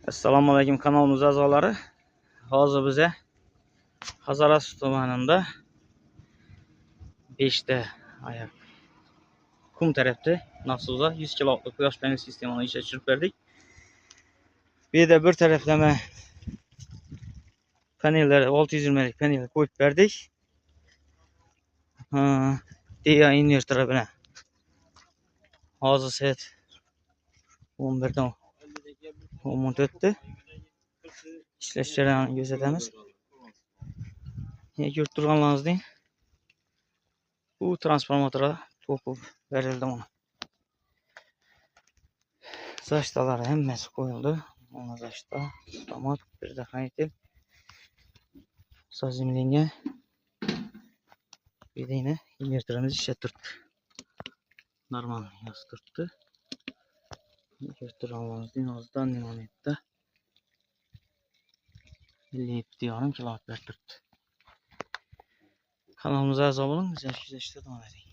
Assalomu alaykum kanalimiz a'zolari. Hozir biza Hazorasp tumanida 5 ta ayak kum tarafda maxsusa 100 kilovatlik quyosh panel sistemani ishga tushirib berdik. Bu yerda bir taraflama panellar 620 lik panel qo'yib berdik. DA invertor bilan hozir soat 11 dan 14 ishlash jarayonini kuzatamiz. Ko'rib turganlaringizdek bu transformatorga to'qib berildi mana. Zashtalar hammasi qo'yildi. Mana zashta, tomat, предохранитель, zazimleniya. Bedeni invertorimiz ishga turibdi. Normal yaz turibdi. Ko'rib turganlaringizdek hozir данный momentda 57,5 kilovat berib turibdi. Kanalımıza a'zo bo'ling, bizga kuzatishda davom eting.